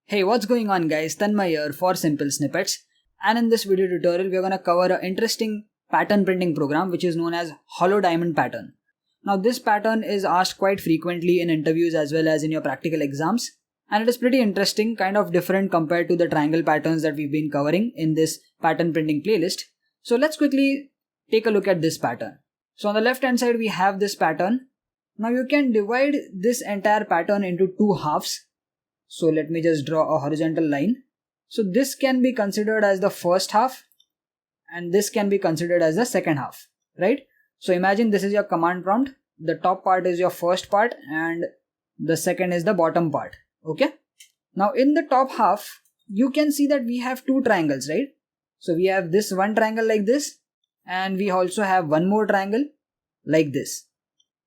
Hey, what's going on guys? Tanmay here for Simple Snippets, and in this video tutorial we're gonna cover an interesting pattern printing program which is known as hollow diamond pattern. Now this pattern is asked quite frequently in interviews as well as in your practical exams, and it is pretty interesting, kind of different compared to the triangle patterns that we've been covering in this pattern printing playlist. So let's quickly take a look at this pattern. So on the left hand side we have this pattern. Now you can divide this entire pattern into two halves. So let me just draw a horizontal line. So this can be considered as the first half and this can be considered as the second half, right? So imagine this is your command prompt. The top part is your first part and the second is the bottom part. Okay. Now in the top half, you can see that we have two triangles, right? So we have this one triangle like this and we also have one more triangle like this.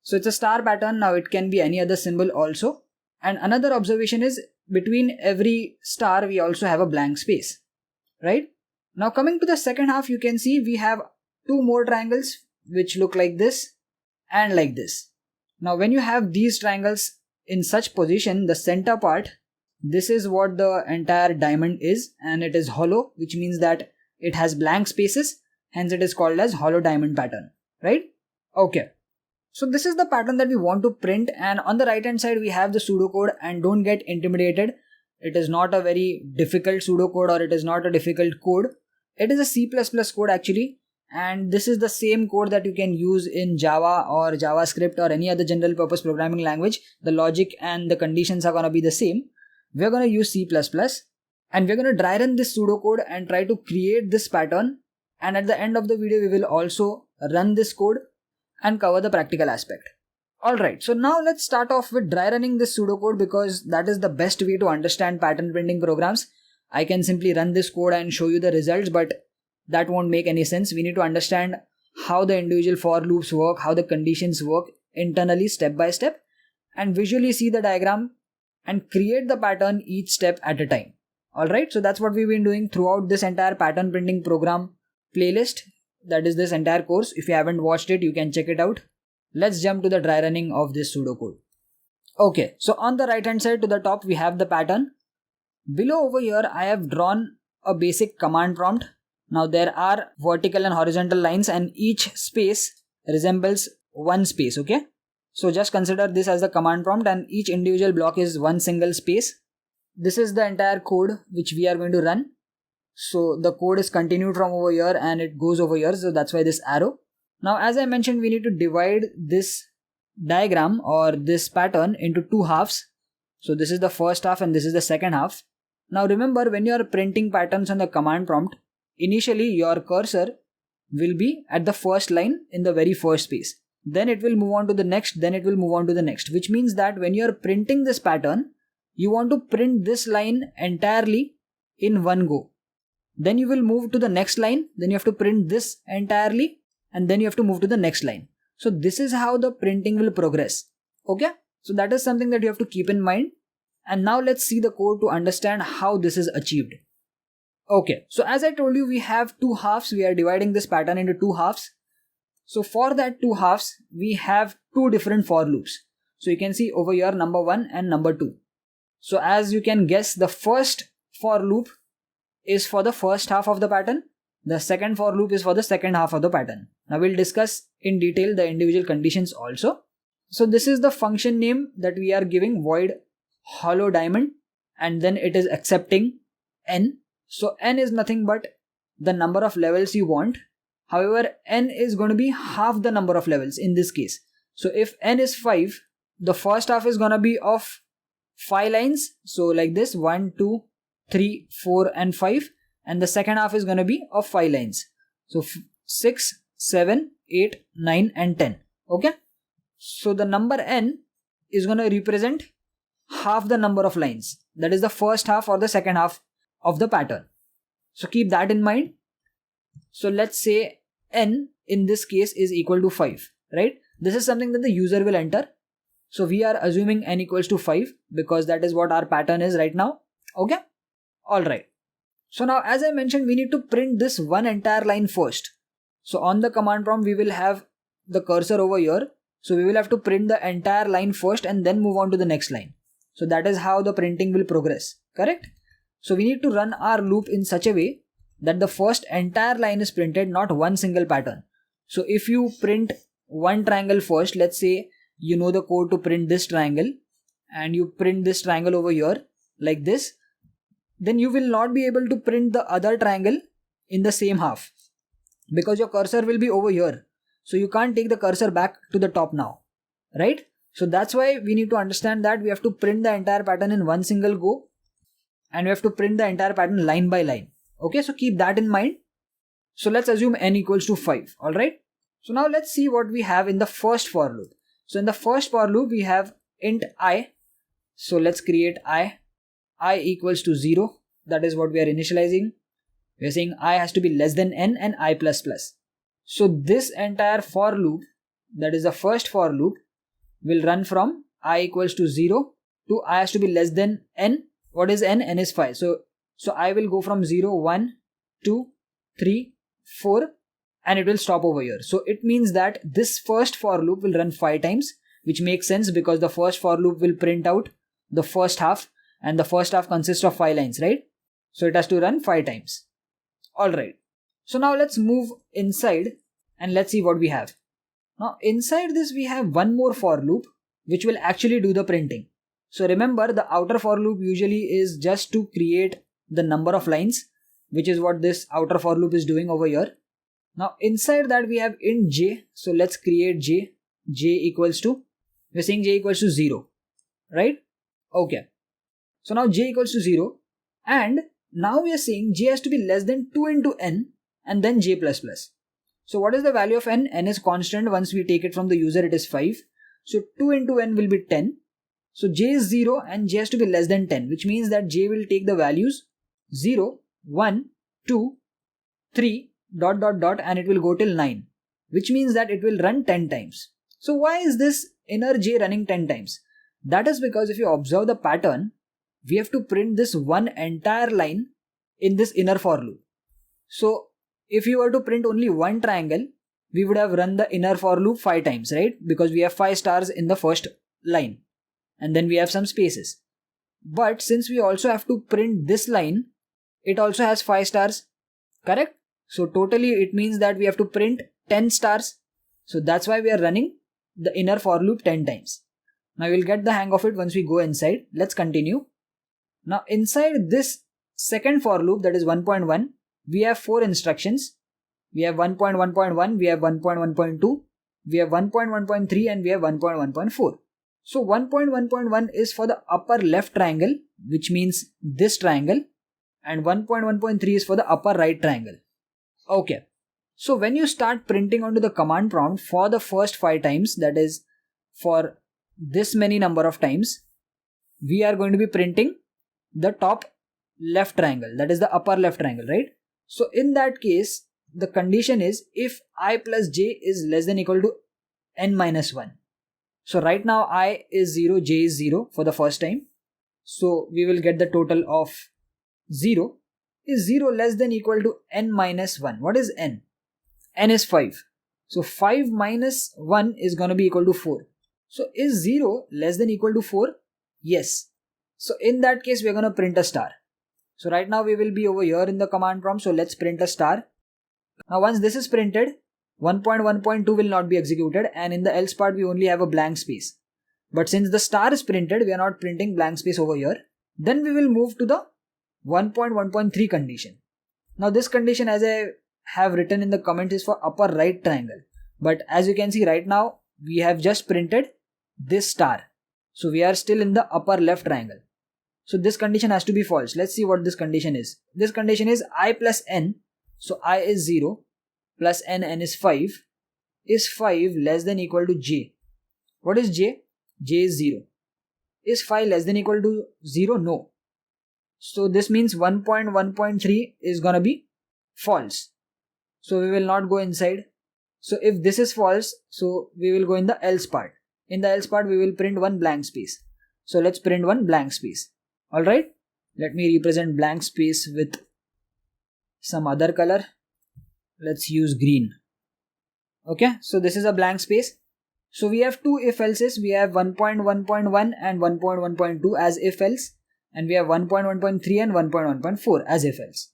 So it's a star pattern. Now it can be any other symbol also. And another observation is between every star we also have a blank space, right? Now coming to the second half, you can see we have two more triangles which look like this and like this. Now when you have these triangles in such position, the center part, this is what the entire diamond is, and it is hollow, which means that it has blank spaces, hence it is called as hollow diamond pattern, right? Okay. So this is the pattern that we want to print, and on the right hand side we have the pseudocode, and don't get intimidated. It is not a very difficult pseudocode or it is not a difficult code. It is a C++ code actually, and this is the same code that you can use in Java or JavaScript or any other general purpose programming language. The logic and the conditions are going to be the same. We're going to use C++ and we're going to dry run this pseudocode and try to create this pattern, and at the end of the video we will also run this code and cover the practical aspect. Alright, so now let's start off with dry running this pseudocode, because that is the best way to understand pattern printing programs. I can simply run this code and show you the results, but that won't make any sense. We need to understand how the individual for loops work, how the conditions work internally step by step, and visually see the diagram and create the pattern each step at a time. Alright, so that's what we've been doing throughout this entire pattern printing program playlist. That is this entire course. If you haven't watched it, you can check it out. Let's jump to the dry running of this pseudocode. Okay, so on the right hand side to the top we have the pattern. Below over here I have drawn a basic command prompt. Now there are vertical and horizontal lines and each space resembles one space, okay? So just consider this as the command prompt and each individual block is one single space. This is the entire code which we are going to run. So the code is continued from over here and it goes over here, so that's why this arrow. Now as I mentioned, we need to divide this diagram or this pattern into two halves. So this is the first half and this is the second half. Now remember, when you are printing patterns on the command prompt, initially your cursor will be at the first line in the very first space. Then it will move on to the next, then it will move on to the next, which means that when you are printing this pattern, you want to print this line entirely in one go. Then you will move to the next line, then you have to print this entirely, and then you have to move to the next line. So this is how the printing will progress. Okay, so that is something that you have to keep in mind. And now let's see the code to understand how this is achieved. Okay, so as I told you, we have two halves. We are dividing this pattern into two halves. So for that two halves, we have two different for loops. So you can see over here number 1 and number 2. So as you can guess, the first for loop is for the first half of the pattern. The second for loop is for the second half of the pattern. Now we'll discuss in detail the individual conditions also. So this is the function name that we are giving, void hollow diamond, and then it is accepting n. So n is nothing but the number of levels you want. However, n is going to be half the number of levels in this case. So if n is 5, the first half is going to be of 5 lines. So like this, 1, 2, 3, 4 and 5, and the second half is going to be of 5 lines. So 6, 7, 8, 9 and 10. Okay. So the number n is going to represent half the number of lines. That is the first half or the second half of the pattern. So keep that in mind. So let's say n in this case is equal to 5, right? This is something that the user will enter. So we are assuming n equals to 5 because that is what our pattern is right now. Okay. Alright, so now as I mentioned, we need to print this one entire line first. So on the command prompt, we will have the cursor over here. So we will have to print the entire line first and then move on to the next line. So that is how the printing will progress. correct? So we need to run our loop in such a way that the first entire line is printed, not one single pattern. So if you print one triangle first, let's say you know the code to print this triangle, and you print this triangle over here like this, then you will not be able to print the other triangle in the same half because your cursor will be over here. So you can't take the cursor back to the top now, right? So that's why we need to understand that we have to print the entire pattern in one single go, and we have to print the entire pattern line by line. Okay, so keep that in mind. So let's assume n equals to 5, alright? So now let's see what we have in the first for loop. So in the first for loop we have int I. So let's create I equals to 0. That is what we are initializing. We are saying I has to be less than n and I plus plus. So this entire for loop, that is the first for loop, will run from I equals to 0 to I has to be less than n. What is n? N is 5. So I will go from 0, 1, 2, 3, 4, and it will stop over here. So it means that this first for loop will run 5 times, which makes sense because the first for loop will print out the first half, and the first half consists of 5 lines, right? So it has to run 5 times. Alright. So now let's move inside and let's see what we have. Now inside this we have one more for loop which will actually do the printing. So remember, the outer for loop usually is just to create the number of lines, which is what this outer for loop is doing over here. Now inside that we have int j. So let's create j. J equals to, we're saying j equals to 0, right? Okay. So now j equals to 0, and now we are saying j has to be less than 2 into n and then j plus plus. So what is the value of n? N is constant. Once we take it from the user, it is 5. So 2 into n will be 10. So j is 0 and j has to be less than 10, which means that j will take the values 0, 1, 2, 3, ... and it will go till 9, which means that it will run 10 times. So why is this inner j running 10 times? That is because if you observe the pattern, we have to print this one entire line in this inner for loop. So if you were to print only one triangle, we would have run the inner for loop 5 times, right? Because we have 5 stars in the first line and then we have some spaces. But since we also have to print this line, it also has 5 stars, correct? So totally it means that we have to print 10 stars. So that's why we are running the inner for loop 10 times. Now we'll get the hang of it once we go inside. Let's continue. Now inside this second for loop, that is 1.1, we have 4 instructions. We have 1.1.1, we have 1.1.2, we have 1.1.3 and we have 1.1.4. So 1.1.1 is for the upper left triangle, which means this triangle, and 1.1.3 is for the upper right triangle. Okay. So when you start printing onto the command prompt for the first 5 times, that is for this many number of times, we are going to be printing the top left triangle, that is the upper left triangle, right? So in that case, the condition is if I plus j is less than equal to n minus 1. So right now I is 0, j is 0 for the first time. So we will get the total of 0. Is 0 less than equal to n minus 1? What is n? N is 5. So 5 minus 1 is going to be equal to 4. So is 0 less than equal to 4? Yes. So in that case, we are going to print a star. So right now we will be over here in the command prompt. So let's print a star. Now once this is printed, 1.1.2 will not be executed, and in the else part we only have a blank space. But since the star is printed, we are not printing blank space over here. Then we will move to the 1.1.3 condition. Now this condition, as I have written in the comment, is for upper right triangle. But as you can see right now, we have just printed this star. So we are still in the upper left triangle. So this condition has to be false. Let's see what this condition is. This condition is I plus n. So I is 0 plus n, n is 5. Is 5 less than equal to j? What is j? J is 0. Is 5 less than equal to 0? No. So this means 1.1.3 is gonna be false. So we will not go inside. So if this is false, so we will go in the else part. In the else part, we will print one blank space. So let's print one blank space. Alright. Let me represent blank space with some other color. Let's use green. Okay. So this is a blank space. So we have two if else's. We have 1.1.1 and 1.1.2 as if else. and we have 1.1.3 and 1.1.4 as if else.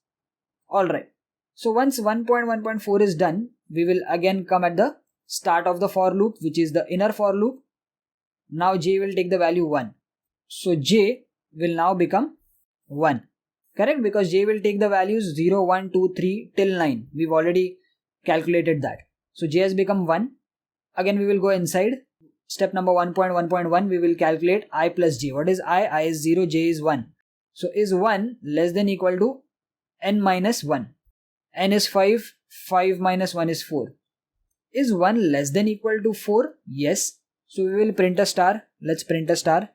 Alright, so once 1.1.4 is done, we will again come at the start of the for loop, which is the inner for loop. Now j will take the value 1. So j will now become 1. Correct? Because j will take the values 0, 1, 2, 3 till 9. We've already calculated that. So j has become 1. Again we will go inside. Step number 1.1.1, we will calculate I plus j. What is I? I is 0, j is 1. So is 1 less than equal to n minus 1? N is 5, 5 minus 1 is 4. Is 1 less than equal to 4? Yes. So we will print a star. Let's print a star.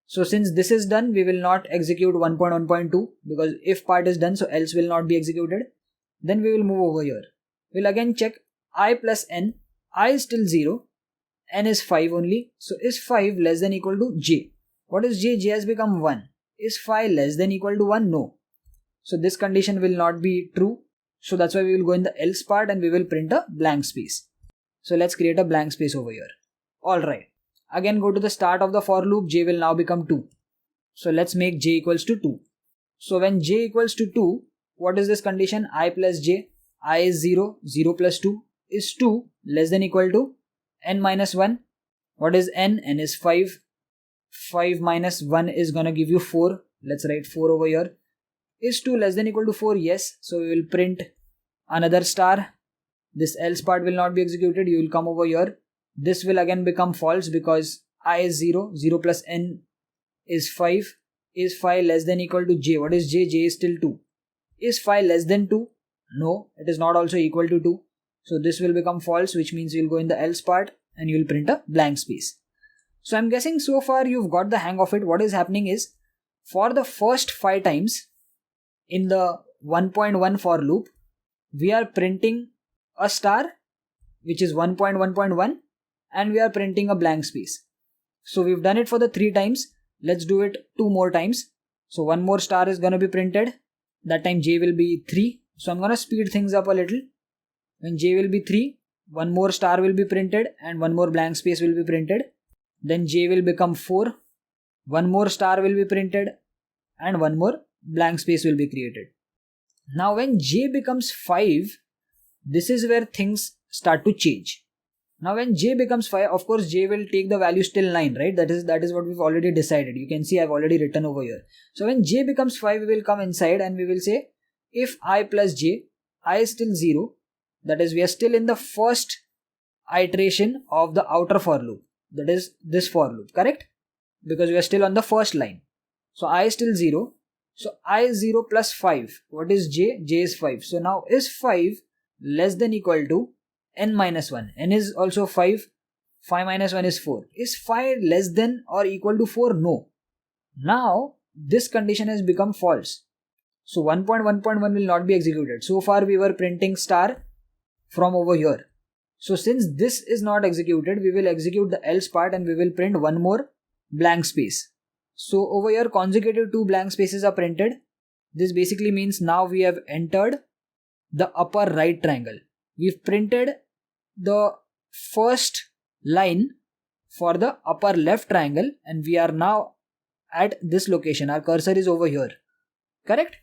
So since this is done, we will not execute 1.1.2 because if part is done, so else will not be executed. Then we will move over here. We'll again check I plus n. I is still 0. N is 5 only. So is 5 less than equal to j? What is j? J has become 1. Is 5 less than equal to 1? No. So this condition will not be true. So that's why we will go in the else part and we will print a blank space. So let's create a blank space over here. Alright. Again go to the start of the for loop. J will now become 2. So let's make j equals to 2. So when j equals to 2, what is this condition? I plus j. I is 0. 0 plus 2 is 2 less than equal to n minus 1. What is n? N is 5. 5 minus 1 is gonna give you 4. Let's write 4 over here. Is 2 less than equal to 4? Yes. So we will print another star. This else part will not be executed. You will come over here. This will again become false because I is 0. 0 plus n is 5. Is 5 less than equal to j? What is j? J is still 2. Is 5 less than 2? No, it is not also equal to 2. So this will become false, which means you will go in the else part and you will print a blank space. So I'm guessing so far you've got the hang of it. What is happening is for the first 5 times in the 1.1 for loop, we are printing a star, which is 1.1.1, and we are printing a blank space. So we've done it for the 3 times. Let's do it 2 more times. So one more star is going to be printed. That time j will be 3. So I'm going to speed things up a little. When j will be 3, one more star will be printed and one more blank space will be printed. Then j will become 4. One more star will be printed and one more blank space will be created. Now when j becomes 5, this is where things start to change. Now when j becomes 5, of course j will take the value till 9, right? That is what we've already decided. You can see I've already written over here. So when j becomes 5, we will come inside and we will say if I plus j, I is still 0. That is, we are still in the first iteration of the outer for loop. That is this for loop, correct? Because we are still on the first line. So I is still 0. So I is 0 plus 5. What is j? J is 5. So now is 5 less than equal to n minus 1? N is also 5. 5 minus 1 is 4. Is 5 less than or equal to 4? No. Now this condition has become false. So 1.1.1 will not be executed. So far we were printing star from over here. So since this is not executed, we will execute the else part and we will print one more blank space. So over here consecutive 2 blank spaces are printed. This basically means now we have entered the upper right triangle. We've printed the first line for the upper left triangle and we are now at this location. Our cursor is over here. Correct?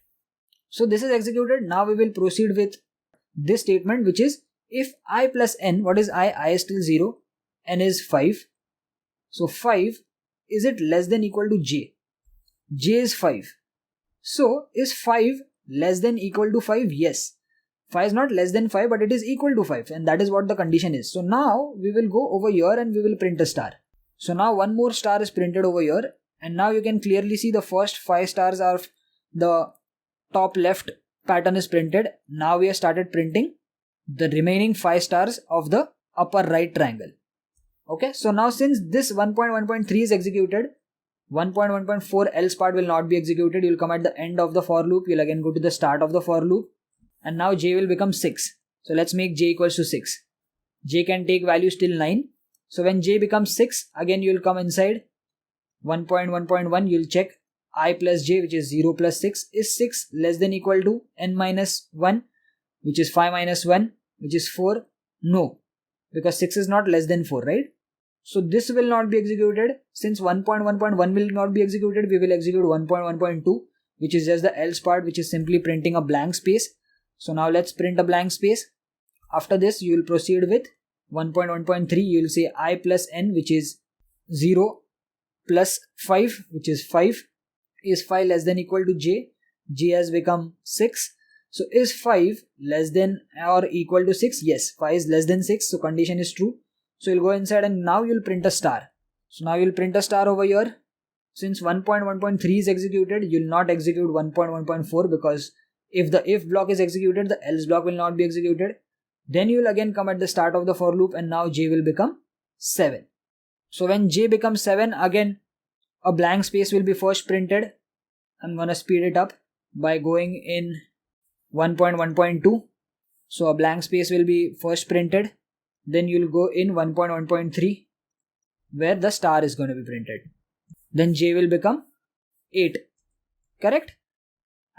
So this is executed. Now we will proceed with this statement, which is if I plus n, what is I? I is still 0, n is 5. So 5, is it less than equal to j? J is 5. So is 5 less than equal to 5? Yes. 5 is not less than 5, but it is equal to 5, and that is what the condition is. So now we will go over here and we will print a star. So now one more star is printed over here, and now you can clearly see the first 5 stars are the top left pattern is printed. Now we have started printing the remaining 5 stars of the upper right triangle. Okay, so now since this 1.1.3 is executed, 1.1.4 else part will not be executed. You will come at the end of the for loop. You will again go to the start of the for loop. And now j will become 6. So let's make j equals to 6. J can take values till 9. So when j becomes 6, again you will come inside 1.1.1. You will check I plus j, which is 0 plus 6. Is 6 less than equal to n minus 1, which is 5 minus 1, which is 4? No, because 6 is not less than 4, right? So this will not be executed. Since 1.1.1 will not be executed, we will execute 1.1.2, which is just the else part, which is simply printing a blank space. So now let's print a blank space. After this, you will proceed with 1.1.3. You will say I plus n, which is 0, plus 5, which is 5. Is 5 less than equal to j? J has become 6. So is 5 less than or equal to 6? Yes, 5 is less than 6. So condition is true. So you'll go inside and now you'll print a star. So now you'll print a star over here. Since 1.1.3 is executed, you'll not execute 1.1.4 because if the if block is executed, the else block will not be executed. Then you'll again come at the start of the for loop and now j will become 7. So when j becomes 7, again a blank space will be first printed. I'm gonna speed it up by going in 1.1.2. So a blank space will be first printed. Then you'll go in 1.1.3 where the star is going to be printed. Then j will become 8. Correct?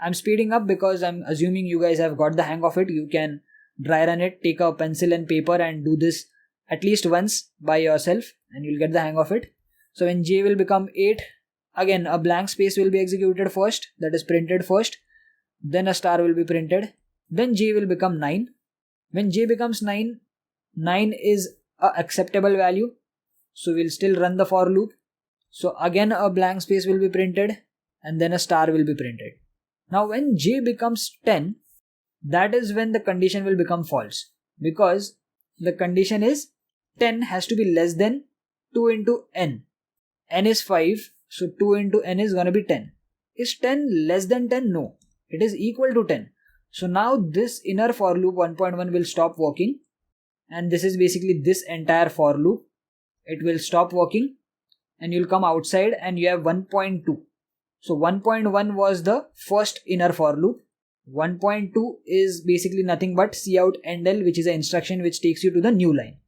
I'm speeding up because I'm assuming you guys have got the hang of it. You can dry run it, take a pencil and paper and do this at least once by yourself and you'll get the hang of it. So when j will become 8, again a blank space will be executed first, that is printed first. Then a star will be printed. Then j will become 9. When j becomes 9, 9 is a acceptable value. So we'll still run the for loop. So again a blank space will be printed and then a star will be printed. Now when j becomes 10, that is when the condition will become false, because the condition is 10 has to be less than 2 into n. N is 5, so 2 into n is gonna be 10. Is 10 less than 10? No, it is equal to 10. So now this inner for loop 1.1 will stop working, and this is basically this entire for loop. It will stop working and you'll come outside and you have 1.2. So 1.1 was the first inner for loop. 1.2 is basically nothing but cout endl, which is an instruction which takes you to the new line.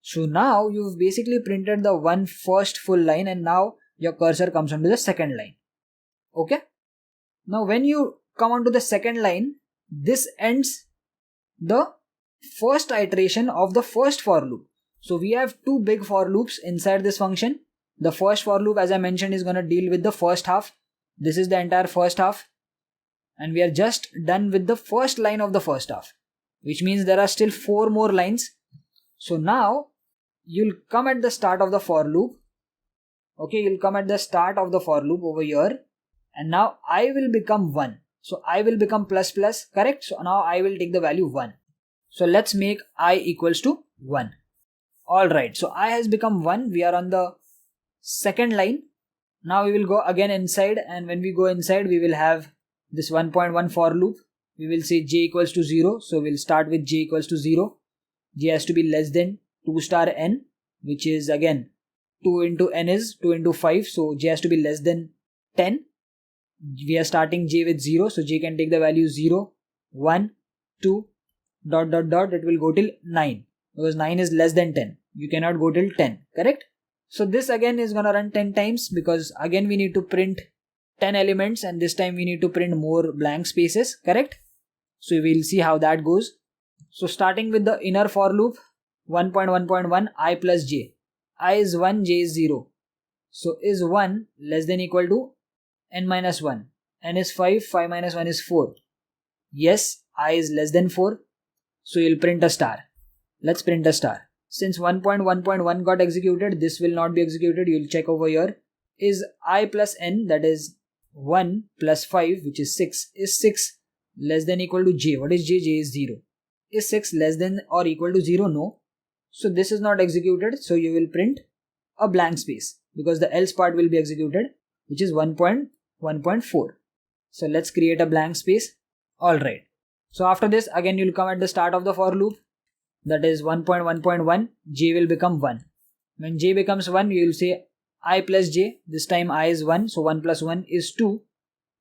So now you've basically printed the one first full line and now your cursor comes onto the second line. Okay. Now when you come onto the second line, this ends the first iteration of the first for loop. So we have two big for loops inside this function. The first for loop, as I mentioned, is going to deal with the first half. This is the entire first half. And we are just done with the first line of the first half, which means there are still 4 more lines. So now you'll come at the start of the for loop. Okay, you'll come at the start of the for loop over here. And now I will become 1. So I will become plus plus, correct? So now I will take the value 1. So let's make I equals to 1. Alright, so I has become 1. We are on the second line. Now we will go again inside, and when we go inside, we will have this 1.1 for loop. We will say j equals to 0. So we'll start with j equals to 0. J has to be less than 2 star n, which is again 2 into n is 2 into 5. So j has to be less than 10. We are starting j with 0. So j can take the value 0, 1, 2, dot dot dot. It will go till 9 because 9 is less than 10. You cannot go till 10, correct? So this again is gonna run 10 times because again we need to print 10 elements and this time we need to print more blank spaces, correct? So we'll see how that goes. So starting with the inner for loop 1.1.1 I plus j. I is 1, j is 0. So is 1 less than equal to n minus 1. N is 5, 5 minus 1 is 4. Yes, I is less than 4. So you'll print a star. Let's print a star. Since 1.1.1 got executed, this will not be executed. You'll check over here. Is I plus n, that is 1 plus 5, which is 6, is 6 less than equal to j? What is j? J is 0. Is 6 less than or equal to 0? No. So this is not executed. So you will print a blank space because the else part will be executed, which is 1.1.4. So let's create a blank space. Alright. So after this, again you'll come at the start of the for loop. That is 1.1.1, j will become 1. When j becomes 1, you will say I plus j. This time I is 1, so 1 plus 1 is 2,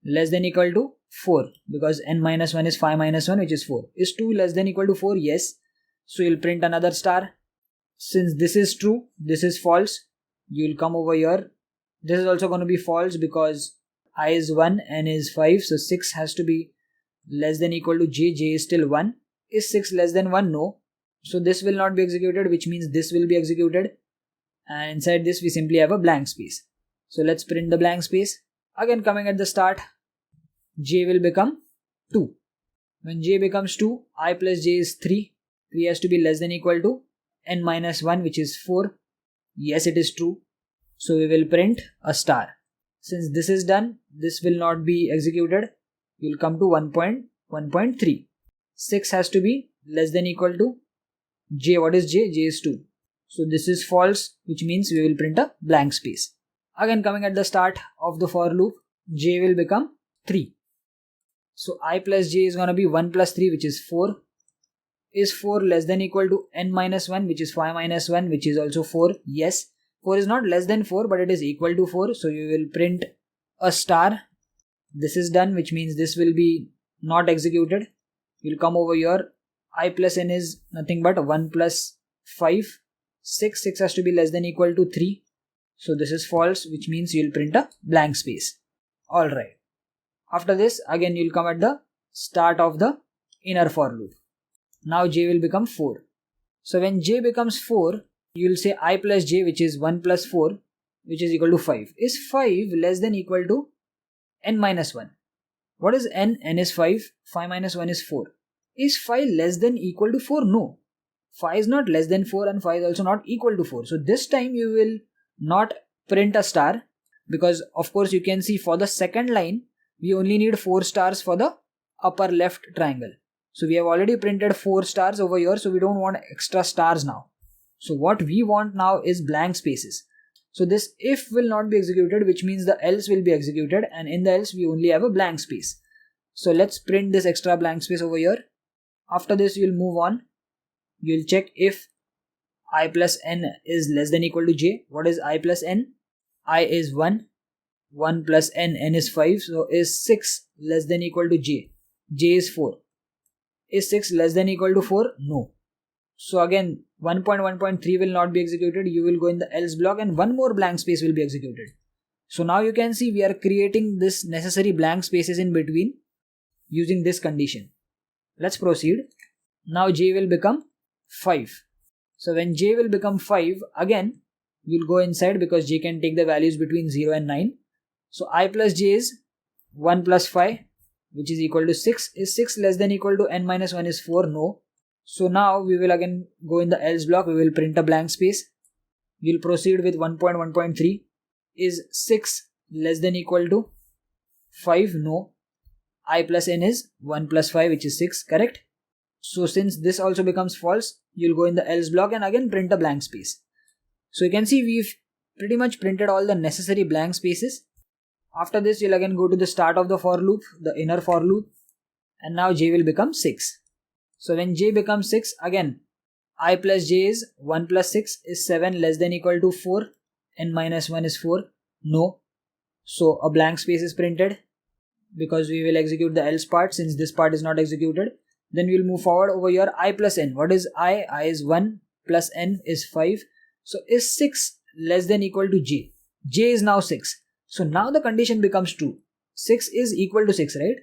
less than equal to 4, because n minus 1 is 5 minus 1, which is 4. Is 2 less than equal to 4? Yes. So you'll print another star. Since this is true, this is false, you'll come over here. This is also going to be false because I is 1, n is 5, so 6 has to be less than equal to j. J is still 1. Is 6 less than 1? No. So this will not be executed, which means this will be executed. and inside this we simply have a blank space. So let's print the blank space. Again, coming at the start, j will become 2. When j becomes 2, I plus j is 3. 3 has to be less than equal to n minus 1, which is 4. Yes, it is true. So we will print a star. Since this is done, this will not be executed. You will come to 1.1.3. 6 has to be less than equal to j. What is j? J is 2. So this is false, which means we will print a blank space. Again, coming at the start of the for loop, j will become 3. So I plus j is going to be 1 plus 3, which is 4. Is 4 less than equal to n minus 1, which is 5 minus 1, which is also 4? Yes. 4 is not less than 4, but it is equal to 4. So you will print a star. This is done, which means this will be not executed. You will come over here. I plus n is nothing but 1 plus 5. 6. 6 has to be less than equal to 3. So this is false, which means you will print a blank space. Alright. After this, again you will come at the start of the inner for loop. Now j will become 4. So when j becomes 4, you will say I plus j, which is 1 plus 4, which is equal to 5. Is 5 less than equal to n minus 1? What is n? N is 5. 5 minus 1 is 4. Is 5 less than equal to 4? No. 5 is not less than 4 and 5 is also not equal to 4. So this time you will not print a star, because of course you can see for the second line, we only need 4 stars for the upper left triangle. So we have already printed 4 stars over here, so we don't want extra stars now. So what we want now is blank spaces. So this if will not be executed, which means the else will be executed, and in the else we only have a blank space. So let's print this extra blank space over here. After this you will move on. You will check if I plus n is less than equal to j. What is I plus n? I is 1. 1 plus n, n is 5. So is 6 less than equal to j? J is 4. Is 6 less than equal to 4? No. So again 1.1.3 will not be executed. You will go in the else block and one more blank space will be executed. So now you can see we are creating this necessary blank spaces in between using this condition. Let's proceed. Now j will become 5. So when j will become 5, again you'll go inside because j can take the values between 0 and 9. So I plus j is 1 plus 5, which is equal to 6. Is 6 less than equal to n minus 1 is 4? No. So now we will again go in the else block. We will print a blank space. We'll proceed with 1.1.3. Is 6 less than equal to 5? No. I plus n is 1 plus 5, which is 6. Correct? So since this also becomes false, you'll go in the else block and again print a blank space. So you can see we've pretty much printed all the necessary blank spaces. After this, you'll again go to the start of the for loop, the inner for loop, and now j will become 6. So when j becomes 6, again I plus j is 1 plus 6 is 7 less than equal to 4. N minus 1 is 4. No. So a blank space is printed because we will execute the else part since this part is not executed. Then we will move forward over here. I plus n. What is I? I is 1 plus n is 5. So is 6 less than equal to j? J is now 6. So now the condition becomes true. 6 is equal to 6, right?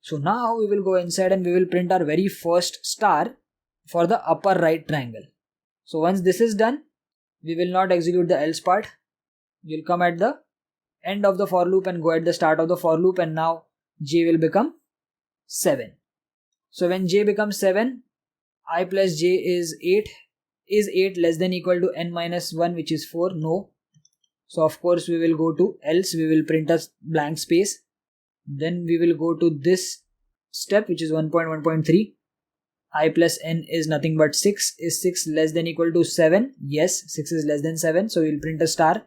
So now we will go inside and we will print our very first star for the upper right triangle. So once this is done, we will not execute the else part. You'll come at the end of the for loop and go at the start of the for loop, and now j will become 7. So when j becomes 7, I plus j is 8. Is 8 less than equal to n minus 1, which is 4? No. So of course we will go to else. We will print a blank space. Then we will go to this step, which is 1.1.3. I plus n is nothing but 6. Is 6 less than equal to 7? Yes, 6 is less than 7. So we will print a star.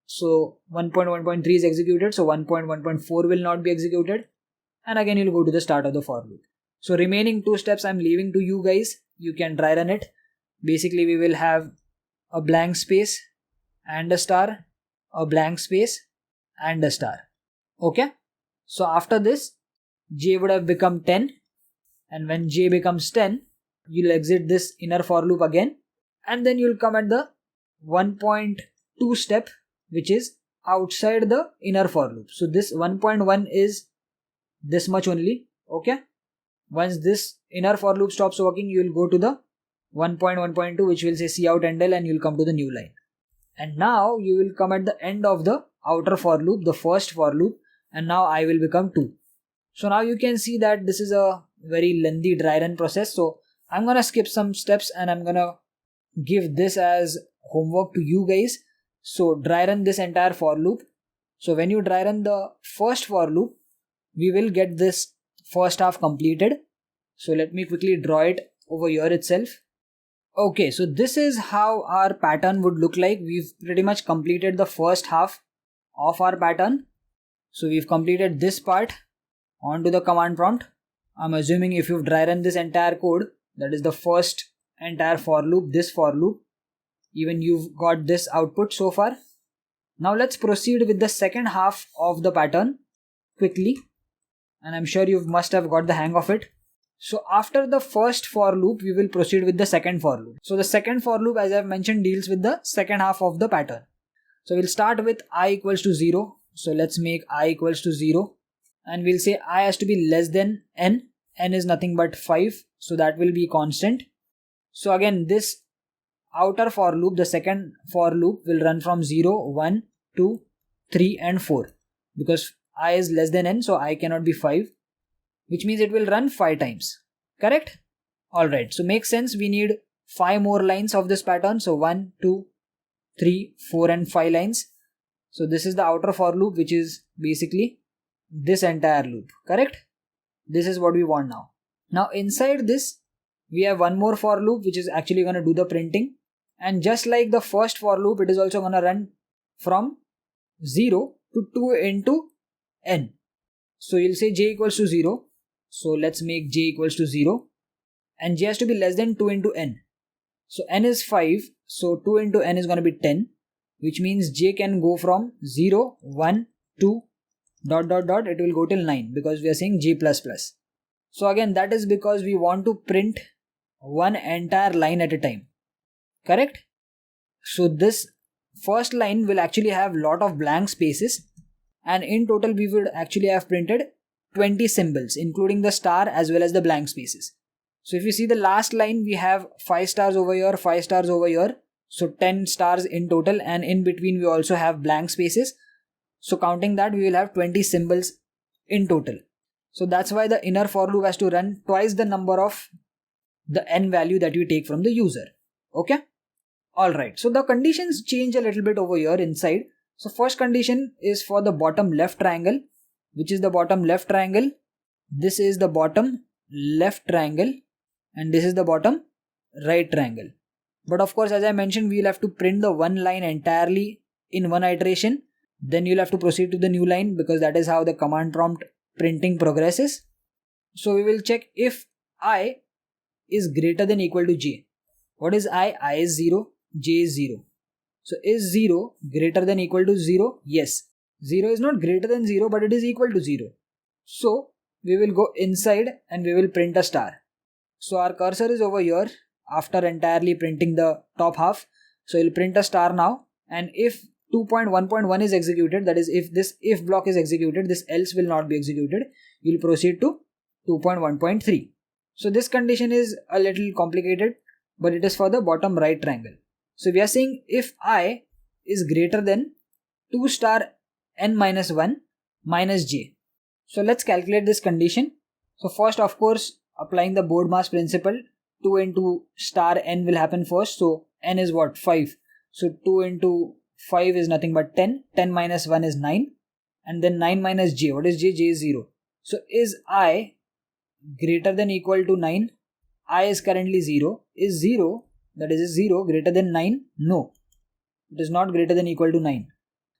So 1.1.3 is executed. So 1.1.4 will not be executed. And again you'll go to the start of the for loop. So remaining 2 steps I'm leaving to you guys. You can dry run it. Basically we will have a blank space and a star, a blank space and a star. Okay. So after this, j would have become 10. And when j becomes 10, you'll exit this inner for loop again. And then you'll come at the 1.2 step, which is outside the inner for loop. So this 1.1 is this much only. Okay. Once this inner for loop stops working, you will go to the 1.1.2, which will say cout endl, and you'll come to the new line. And now you will come at the end of the outer for loop, the first for loop, and now I will become 2. So now you can see that this is a very lengthy dry run process. So I'm gonna skip some steps and I'm gonna give this as homework to you guys. So dry run this entire for loop. So when you dry run the first for loop, we will get this first half completed. So let me quickly draw it over here itself. Okay, so this is how our pattern would look like. We've pretty much completed the first half of our pattern. So we've completed this part onto the command prompt. I'm assuming if you've dry run this entire code, that is the first entire for loop, this for loop, even you've got this output so far. Now let's proceed with the second half of the pattern quickly, and I'm sure you must have got the hang of it. So after the first for loop, we will proceed with the second for loop. So the second for loop, as I've mentioned, deals with the second half of the pattern. So we'll start with I equals to 0. So let's make I equals to 0, and we'll say I has to be less than n. N is nothing but 5, so that will be constant. So again, this outer for loop, the second for loop, will run from 0, 1, 2, 3 and 4. Because I is less than n, so I cannot be 5, which means it will run 5 times. Correct? Alright, so makes sense. We need 5 more lines of this pattern. So 1, 2, 3, 4 and 5 lines. So this is the outer for loop, which is basically this entire loop. Correct? This is what we want now. Now inside this, we have one more for loop, which is actually going to do the printing. And just like the first for loop, it is also going to run from 0 to 2 into n. So you'll say j equals to 0. So let's make j equals to 0. And j has to be less than 2 into n. So n is 5. So 2 into n is going to be 10. Which means j can go from 0, 1, 2, ... it will go till 9, because we are saying j++. So again, that is because we want to print one entire line at a time. Correct? So this first line will actually have lot of blank spaces, and in total we would actually have printed 20 symbols, including the star as well as the blank spaces. So if you see the last line, we have 5 stars over here, 5 stars over here. So 10 stars in total, and in between we also have blank spaces. So counting that, we will have 20 symbols in total. So that's why the inner for loop has to run twice the number of the n value that you take from the user. Okay? Alright, so the conditions change a little bit over here inside. So first condition is for the bottom left triangle, which is the bottom left triangle. This is the bottom left triangle, and this is the bottom right triangle. But of course, as I mentioned, we'll have to print the one line entirely in one iteration. Then you'll have to proceed to the new line, because that is how the command prompt printing progresses. So we will check if I is greater than equal to j. What is I? I is 0, j is 0. So is 0 greater than equal to 0? Yes. 0 is not greater than 0, but it is equal to 0. So we will go inside and we will print a star. So our cursor is over here after entirely printing the top half. So we'll print a star now, and if 2.1.1 is executed, that is if this if block is executed, this else will not be executed. You'll proceed to 2.1.3. So this condition is a little complicated, but it is for the bottom right triangle. So we are saying if I is greater than 2 star n minus 1 minus j. So let's calculate this condition. So first, of course, applying the board mass principle, 2 into star n will happen first. So n is what? 5. So 2 into 5 is nothing but 10. 10 minus 1 is 9. And then 9 minus j. What is j? J is 0. So is I greater than equal to 9? I is currently 0. Is 0, that is 0 greater than 9? No. It is not greater than equal to 9.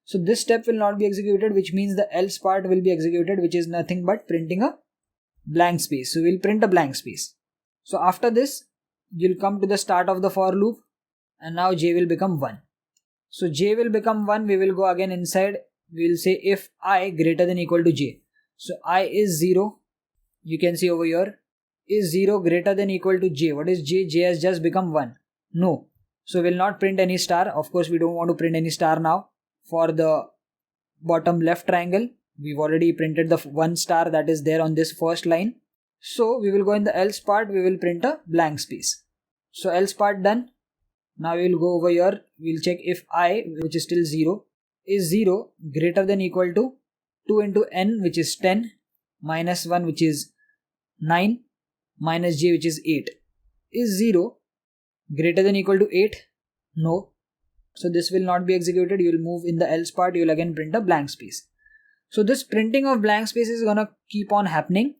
So this step will not be executed, which means the else part will be executed, which is nothing but printing a blank space. So we'll print a blank space. So after this, you'll come to the start of the for loop, and now j will become 1. So j will become 1. We will go again inside. We'll say if I greater than equal to j. So I is 0. You can see over here. Is 0 greater than equal to j? What is j? J has just become 1. No. So we'll not print any star. Of course, we don't want to print any star now. For the bottom left triangle, we've already printed the 1 star that is there on this first line. So we will go in the else part. We will print a blank space. So else part done. Now we will go over here, we will check if I, which is still 0, is 0 greater than equal to 2 into n, which is 10, minus 1, which is 9, minus j, which is 8. Is 0 greater than equal to 8? No. So this will not be executed. You will move in the else part, you will again print a blank space. So this printing of blank space is gonna keep on happening.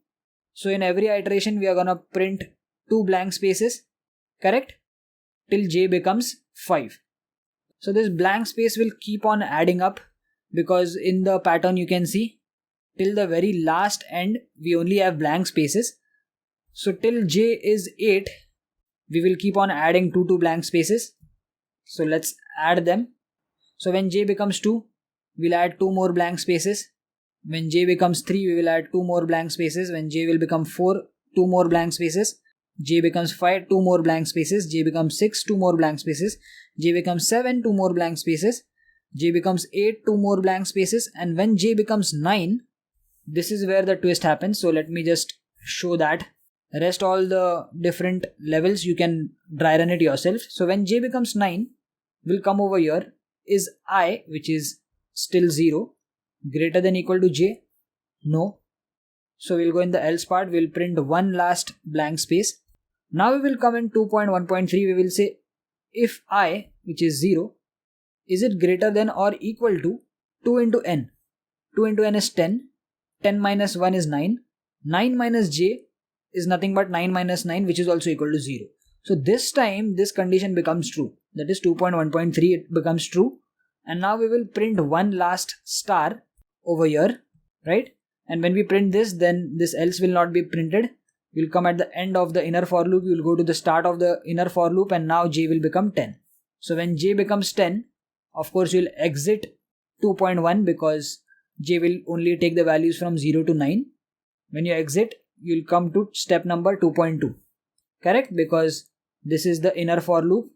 So in every iteration we are gonna print 2 blank spaces, correct? Till j becomes 5. So this blank space will keep on adding up, because in the pattern you can see till the very last end we only have blank spaces. So till j is 8, we will keep on adding 2 blank spaces. So let's add them. So when j becomes 2, we'll add 2 more blank spaces. When j becomes 3, we will add 2 more blank spaces. When j will become 4, 2 more blank spaces. J becomes 5, 2 more blank spaces. J becomes 6, 2 more blank spaces. J becomes 7, 2 more blank spaces. J becomes 8, 2 more blank spaces. And when j becomes 9, this is where the twist happens. So let me just show that. Rest all the different levels you can dry run it yourself. So when j becomes 9, we'll come over here. Is I, which is still 0, greater than equal to j? No. So we'll go in the else part, we'll print one last blank space. Now we will come in 2.1.3, we will say if I, which is 0, is it greater than or equal to 2 into n? 2 into n is 10, 10 minus 1 is 9, 9 minus j is nothing but 9 minus 9, which is also equal to 0. So this time this condition becomes true, that is 2.1.3, it becomes true. And now we will print one last star over here, right? And when we print this, then this else will not be printed. We'll come at the end of the inner for loop, we will go to the start of the inner for loop, and now j will become 10. So when j becomes 10, of course you'll exit 2.1 because j will only take the values from 0 to 9. When you exit, you'll come to step number 2.2, correct? Because this is the inner for loop,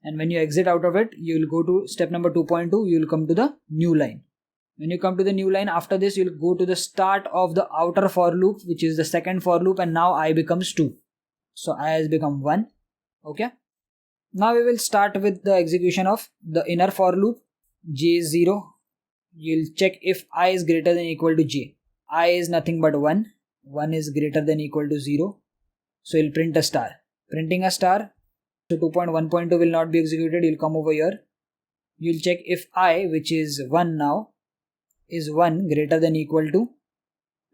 and when you exit out of it, you'll go to step number 2.2, you'll come to the new line. When you come to the new line, after this you'll go to the start of the outer for loop, which is the second for loop, and now I becomes 2. So I has become 1. Okay. Now we will start with the execution of the inner for loop. J is 0. You'll check if I is greater than equal to j. I is nothing but 1. 1 is greater than equal to 0. So you'll print a star. Printing a star. So 2.1.2 will not be executed. You'll come over here. You'll check if I, which is 1 now, is 1 greater than equal to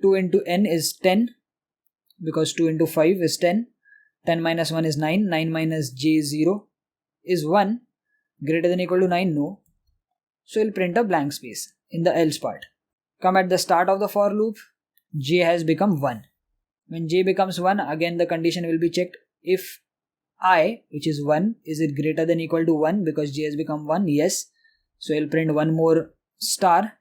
2 into n is 10, because 2 into 5 is 10, 10 minus 1 is 9, 9 minus j is 0, is 1 greater than equal to 9? No. So we'll print a blank space in the else part. Come at the start of the for loop, j has become 1. When j becomes 1, again the condition will be checked. If I, which is 1, is it greater than equal to 1, because j has become 1? Yes. So we'll print one more star.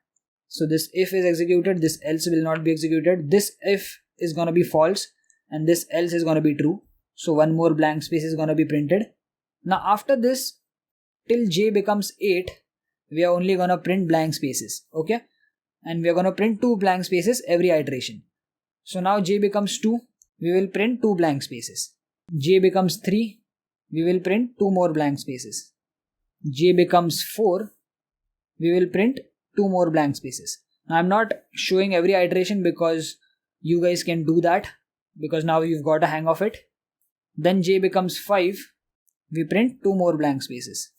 So this if is executed, this else will not be executed. This if is going to be false and this else is going to be true. So one more blank space is going to be printed. Now after this, till j becomes 8, we are only going to print blank spaces. Okay. And we are going to print 2 blank spaces every iteration. So now j becomes 2, we will print 2 blank spaces. J becomes 3, we will print 2 more blank spaces. J becomes 4, we will print 2 more blank spaces. Now I'm not showing every iteration because you guys can do that, because now you've got a hang of it. Then j becomes 5, we print 2 more blank spaces.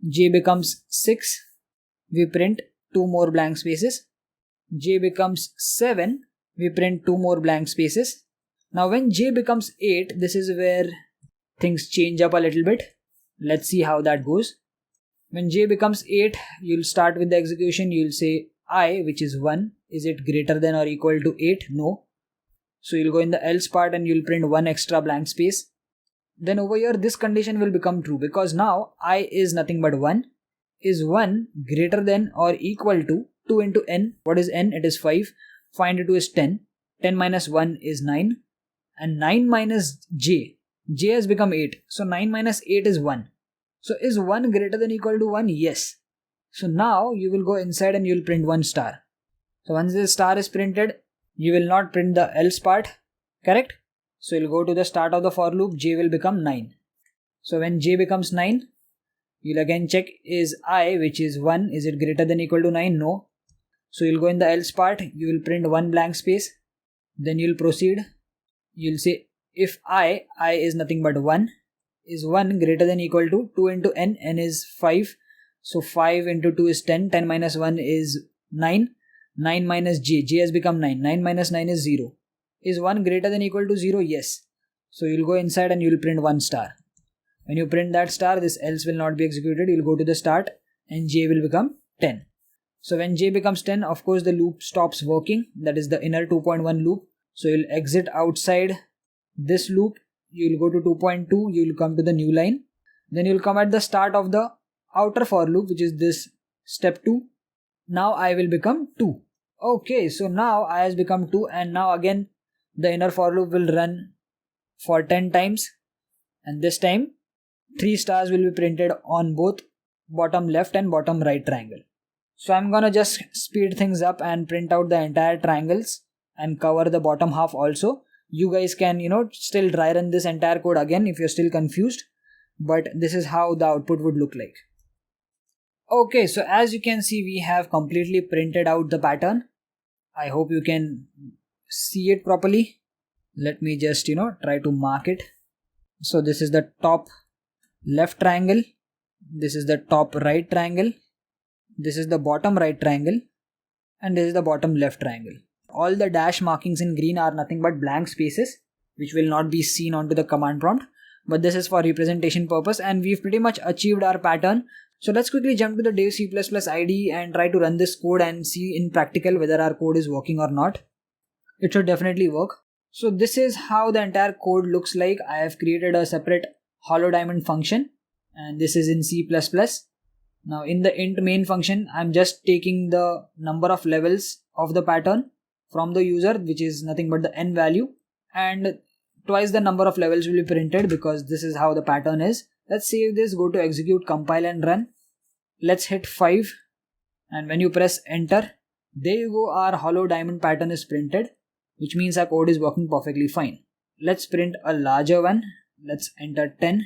J becomes 6, we print 2 more blank spaces. J becomes 7, we print 2 more blank spaces. Now when j becomes 8, this is where things change up a little bit. Let's see how that goes. When j becomes 8, you'll start with the execution. You'll say I, which is 1, is it greater than or equal to 8? No. So you'll go in the else part and you'll print 1 extra blank space. Then over here this condition will become true, because now I is nothing but 1. Is 1 greater than or equal to 2 into n? What is n? It is 5. 5 into 2 is 10. 10 minus 1 is 9. And 9 minus j. J has become 8. So 9 minus 8 is 1. So is 1 greater than equal to 1? Yes. So now you will go inside and you will print 1 star. So once this star is printed, you will not print the else part. Correct? So you'll go to the start of the for loop. J will become 9. So when j becomes 9, You'll again check is I, which is 1, is it greater than or equal to 9? No. So you'll go in the else part, you will print one blank space, then you'll proceed. You'll say if I is nothing but 1, is 1 greater than or equal to 2 into n, n is 5. So 5 into 2 is 10, 10 minus 1 is 9, 9 minus j has become 9, 9 minus 9 is 0. Is 1 greater than or equal to 0? Yes. So you'll go inside and you'll print 1 star. When you print that star, this else will not be executed. You'll go to the start and j will become 10. So when j becomes 10, of course the loop stops working. That is the inner 2.1 loop. So you'll exit outside this loop. You'll go to 2.2. You'll come to the new line. Then you'll come at the start of the outer for loop, which is this step 2. Now I will become 2. Okay, so now I has become 2, and now again the inner for loop will run for 10 times, and this time 3 stars will be printed on both bottom left and bottom right triangle. So I'm gonna just speed things up and print out the entire triangles and cover the bottom half also. You guys can still dry run this entire code again if you're still confused, but this is how the output would look like. Okay, so as you can see, we have completely printed out the pattern. I hope you can see it properly. Let me just try to mark it. So this is the top left triangle, this is the top right triangle, this is the bottom right triangle, and this is the bottom left triangle. All the dash markings in green are nothing but blank spaces which will not be seen onto the command prompt, but this is for representation purpose, and we've pretty much achieved our pattern. So let's quickly jump to the Dev C++ IDE and try to run this code and see in practical whether our code is working or not. It should definitely work. So this is how the entire code looks like. I have created a separate hollow diamond function, and this is in C++. Now in the int main function, I'm just taking the number of levels of the pattern from the user, which is nothing but the n value, and twice the number of levels will be printed because this is how the pattern is. Let's save this, go to execute, compile and run. Let's hit 5, and when you press enter, there you go, our hollow diamond pattern is printed, which means our code is working perfectly fine. Let's print a larger one. Let's enter 10,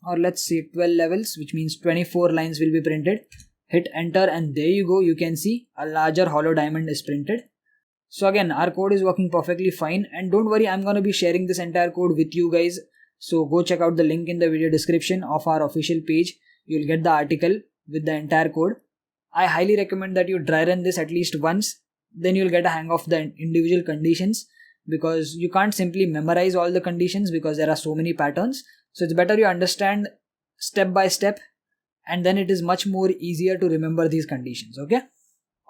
or let's say 12 levels, which means 24 lines will be printed. Hit enter, and there you go, you can see a larger hollow diamond is printed. So again, our code is working perfectly fine, and don't worry, I'm going to be sharing this entire code with you guys. So go check out the link in the video description of our official page. You'll get the article with the entire code. I highly recommend that you dry run this at least once. Then you'll get a hang of the individual conditions, because you can't simply memorize all the conditions because there are so many patterns. So it's better you understand step by step, and then it is much more easier to remember these conditions. Okay.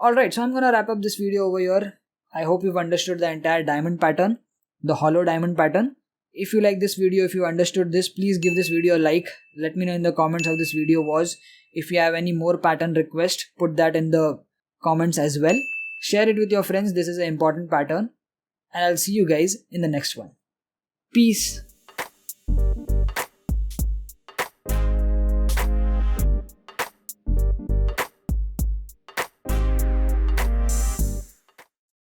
Alright, so I'm gonna wrap up this video over here. I hope you've understood the entire diamond pattern, the hollow diamond pattern. If you like this video, if you understood this, please give this video a like. Let me know in the comments how this video was. If you have any more pattern request, put that in the comments as well. Share it with your friends. This is an important pattern. And I'll see you guys in the next one. Peace.